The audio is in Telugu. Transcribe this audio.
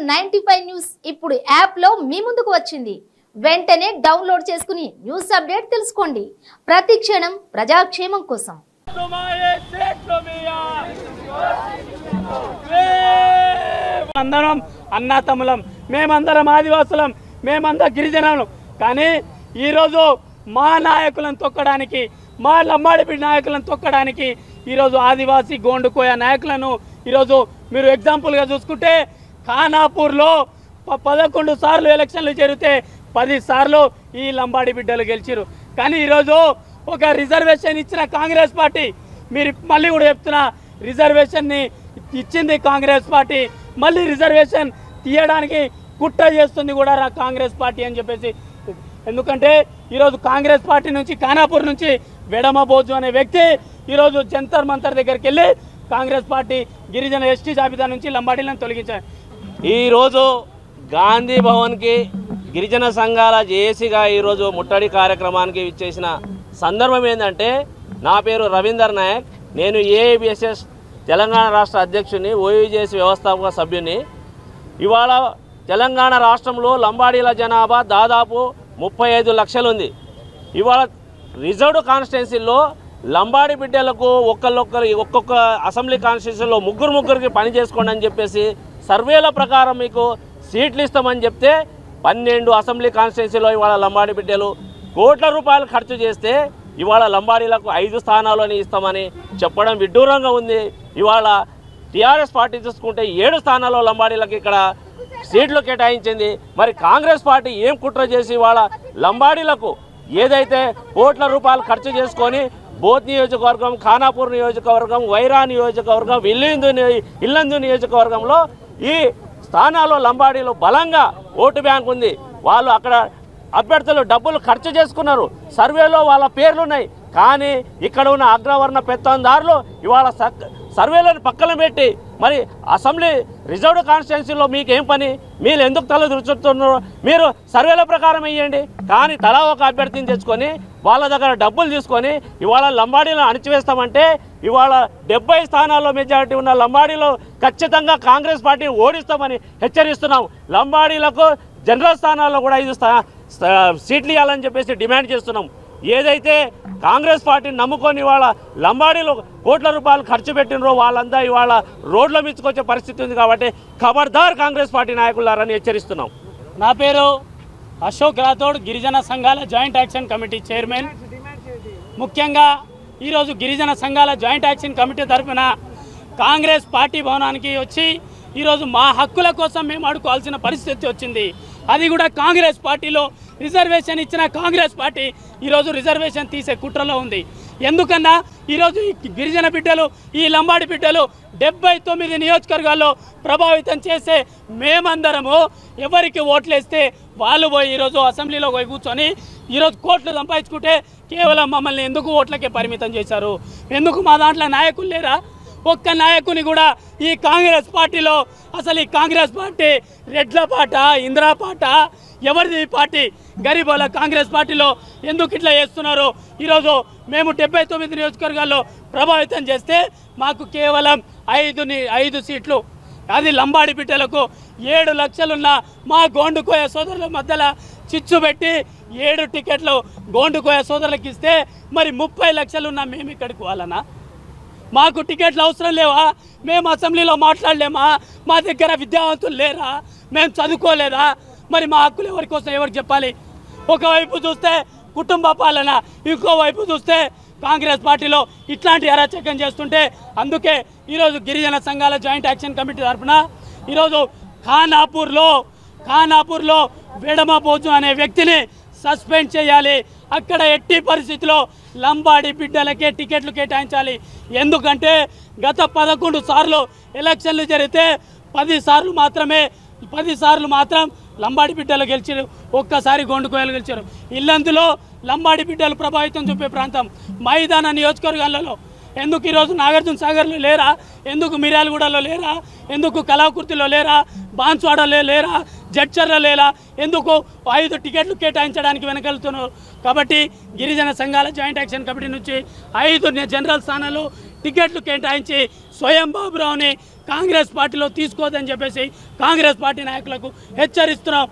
95 న్యూస్ ఇప్పుడు యాప్ లో మీ ముందుకు వచ్చింది. వెంటనే డౌన్లోడ్ చేసుకుని న్యూస్ అప్డేట్ తెలుసుకోండి. ప్రతి క్షణం ప్రజాక్షేమం కోసం. అందరం అన్నా తమ్ములం, మేమందరం ఆదివాసులం, మేమందరం గిరిజనులం. కానీ ఈరోజు మా నాయకులను తొక్కడానికి, మా లంబాడి నాయకులను తొక్కడానికి ఈరోజు ఆదివాసీ గోండుకోయ నాయకులను ఈరోజు మీరు ఎగ్జాంపుల్గా చూసుకుంటే ఖానాపూర్లో 11 సార్లు ఎలక్షన్లు జరిగితే 10 సార్లు ఈ లంబాడి బిడ్డలు గెలిచారు. కానీ ఈరోజు ఒక రిజర్వేషన్ ఇచ్చిన కాంగ్రెస్ పార్టీ, మీరు మళ్ళీ కూడా చెప్తున్నా, రిజర్వేషన్ని ఇచ్చింది కాంగ్రెస్ పార్టీ, మళ్ళీ రిజర్వేషన్ తీయడానికి కుట్ర చేస్తుంది కూడా కాంగ్రెస్ పార్టీ అని చెప్పేసి. ఎందుకంటే ఈరోజు కాంగ్రెస్ పార్టీ నుంచి ఖానాపూర్ నుంచి వెడమ బోజు అనే వ్యక్తి ఈరోజు జంతర్ మంతర్ దగ్గరికి వెళ్ళి కాంగ్రెస్ పార్టీ గిరిజన ఎస్టీ జాబితా నుంచి లంబాడీలను తొలగించారు. ఈరోజు గాంధీ భవన్కి గిరిజన సంఘాల జేఏసీగా ఈరోజు ముట్టడి కార్యక్రమానికి ఇచ్చేసిన సందర్భం ఏంటంటే, నా పేరు రవీందర్ నాయక్, నేను ఏఐబిఎస్ఎస్ తెలంగాణ రాష్ట్ర అధ్యక్షుని, ఓయూజేసీ వ్యవస్థాపక సభ్యుని. ఇవాళ తెలంగాణ రాష్ట్రంలో లంబాడీల జనాభా దాదాపు 35 లక్షలు ఉంది. ఇవాళ రిజర్వ్డ్ కాన్స్టిట్యున్సీలో లంబాడి బిడ్డలకు ఒక్కొక్క అసెంబ్లీ కాన్స్టిట్యున్సీలో ముగ్గురికి పని చేసుకోండి అని చెప్పేసి సర్వేల ప్రకారం మీకు సీట్లు ఇస్తామని చెప్తే 12 అసెంబ్లీ కాన్స్టిట్యున్సీలో ఇవాళ లంబాడి బిడ్డలు కోట్ల రూపాయలు ఖర్చు చేస్తే ఇవాళ లంబాడీలకు 5 స్థానాలని ఇస్తామని చెప్పడం విడ్డూరంగా ఉంది. ఇవాళ టీఆర్ఎస్ పార్టీ చూసుకుంటే 7 స్థానాల్లో లంబాడీలకు ఇక్కడ సీట్లు కేటాయించింది. మరి కాంగ్రెస్ పార్టీ ఏం కుట్ర చేసి ఇవాళ లంబాడీలకు ఏదైతే కోట్ల రూపాయలు ఖర్చు చేసుకొని బోత్ నియోజకవర్గం, ఖానాపూర్ నియోజకవర్గం, వైరా నియోజకవర్గం, ఇల్లందు నియోజకవర్గంలో ఈ స్థానాల్లో లంబాడీలో బలంగా ఓటు బ్యాంక్ ఉంది. వాళ్ళు అక్కడ అభ్యర్థులు డబ్బులు ఖర్చు చేసుకున్నారు, సర్వేలో వాళ్ళ పేర్లు ఉన్నాయి. కానీ ఇక్కడ ఉన్న అగ్రవర్ణ పెత్తందారులు ఇవాళ సర్వేలను పక్కన పెట్టి మరి అసెంబ్లీ రిజర్వ్డ్ కాన్స్టిట్యున్సీలో మీకేం పని, మీరు ఎందుకు తల దృచుతున్నారు, మీరు సర్వేల ప్రకారం వేయండి. కానీ తలా ఒక అభ్యర్థిని తెచ్చుకొని వాళ్ళ దగ్గర డబ్బులు తీసుకొని ఇవాళ లంబాడీలను అణిచివేస్తామంటే ఇవాళ 70 స్థానాల్లో మెజారిటీ ఉన్న లంబాడీలో ఖచ్చితంగా కాంగ్రెస్ పార్టీని ఓడిస్తామని హెచ్చరిస్తున్నాం. లంబాడీలకు జనరల్ స్థానాల్లో కూడా 5 సీట్లు ఇవ్వాలని చెప్పేసి డిమాండ్ చేస్తున్నాం. ఏదైతే కాంగ్రెస్ పార్టీని నమ్ముకొని ఇవాళ లంబాడీలో కోట్ల రూపాయలు ఖర్చు పెట్టినరో వాళ్ళంతా ఇవాళ రోడ్ల మీదకొచ్చే పరిస్థితి ఉంది. కాబట్టి ఖబర్దార్ కాంగ్రెస్ పార్టీ నాయకులారని హెచ్చరిస్తున్నాం. నా పేరు అశోక్ రాథోడ్, గిరిజన సంఘాల జాయింట్ యాక్షన్ కమిటీ చైర్మన్. ముఖ్యంగా ఈరోజు గిరిజన సంఘాల జాయింట్ యాక్షన్ కమిటీ తరఫున కాంగ్రెస్ పార్టీ భవనానికి వచ్చి ఈరోజు మా హక్కుల కోసం మేము అడుకోవాల్సిన పరిస్థితి వచ్చింది. అది కూడా కాంగ్రెస్ పార్టీలో రిజర్వేషన్ ఇచ్చిన కాంగ్రెస్ పార్టీ ఈరోజు రిజర్వేషన్ తీసే కుట్రలో ఉంది. ఎందుకన్నా ఈరోజు ఈ గిరిజన బిడ్డలు, ఈ లంబాడి బిడ్డలు 79 నియోజకవర్గాల్లో ప్రభావితం చేసే మేమందరము ఎవరికి ఓట్లేస్తే వాళ్ళు పోయి ఈరోజు అసెంబ్లీలో పోయి కూర్చొని ఈరోజు కోట్లు సంపాదించుకుంటే కేవలం మమ్మల్ని ఎందుకు ఓట్లకే పరిమితం చేశారు? ఎందుకు మా దాంట్లో నాయకులు లేరా? ఒక్క నాయకుని కూడా ఈ కాంగ్రెస్ పార్టీలో, అసలు ఈ కాంగ్రెస్ పార్టీ రెడ్ల పాట, ఇందిరా పాట, ఎవరిది ఈ పార్టీ? గరీబోల కాంగ్రెస్ పార్టీలో ఎందుకు ఇట్లా చేస్తున్నారు? ఈరోజు మేము 79 నియోజకవర్గాల్లో ప్రభావితం చేస్తే మాకు కేవలం 5 సీట్లు, అది లంబాడి బిడ్డలకు 7 లక్షలున్న మా గోండుకోయ సోదరుల మధ్యలో చిచ్చు పెట్టి 7 టికెట్లు గోండుకోయ సోదరులకు ఇస్తే మరి 30 లక్షలున్న మేము ఇక్కడికి వాళ్ళనా? మాకు టికెట్లు అవసరం లేవా? మేము అసెంబ్లీలో మాట్లాడలేమా? మా దగ్గర విద్యావంతులు లేరా? మేము చదువుకోలేదా? మరి మా హక్కులు ఎవరి కోసం ఎవరికి చెప్పాలి? ఒకవైపు చూస్తే కుటుంబ పాలన, ఇంకోవైపు చూస్తే కాంగ్రెస్ పార్టీలో ఇట్లాంటి అరాచకం చేస్తుంటే, అందుకే ఈరోజు గిరిజన సంఘాల జాయింట్ యాక్షన్ కమిటీ తరఫున ఈరోజు ఖానాపూర్లో వెడమ బోజు అనే వ్యక్తిని సస్పెండ్ చేయాలి. అక్కడ ఎట్టి పరిస్థితిలో లంబాడి బిడ్డలకే టికెట్లు కేటాయించాలి. ఎందుకంటే గత 11 సార్లు ఎలక్షన్లు జరిగితే 10 సార్లు మాత్రం లంబాడి బిడ్డలు గెలిచారు, ఒక్కసారి గోండుకోయలు గెలిచారు. ఇల్లందులో లంబాడి బిడ్డలు ప్రభావితం చూపే ప్రాంతం మైదాన నియోజకవర్గాలలో ఎందుకు ఈరోజు నాగార్జున సాగర్లో లేరా? ఎందుకు మిర్యాలగూడలో లేరా? ఎందుకు కలాకుర్తిలో లేరా? బాన్స్వాడలో లేరా? జడ్చర్లో లేరా? ఎందుకు 5 టికెట్లు కేటాయించడానికి వెనకెళ్తున్నారు? కాబట్టి గిరిజన సంఘాల జాయింట్ యాక్షన్ కమిటీ నుంచి 5 జనరల్ స్థానాలు టికెట్లు కేటాయించి స్వయం బాబురావుని కాంగ్రెస్ పార్టీలో తీసుకోవద్దని చెప్పేసి కాంగ్రెస్ పార్టీ నాయకులకు హెచ్చరిస్తున్నాం.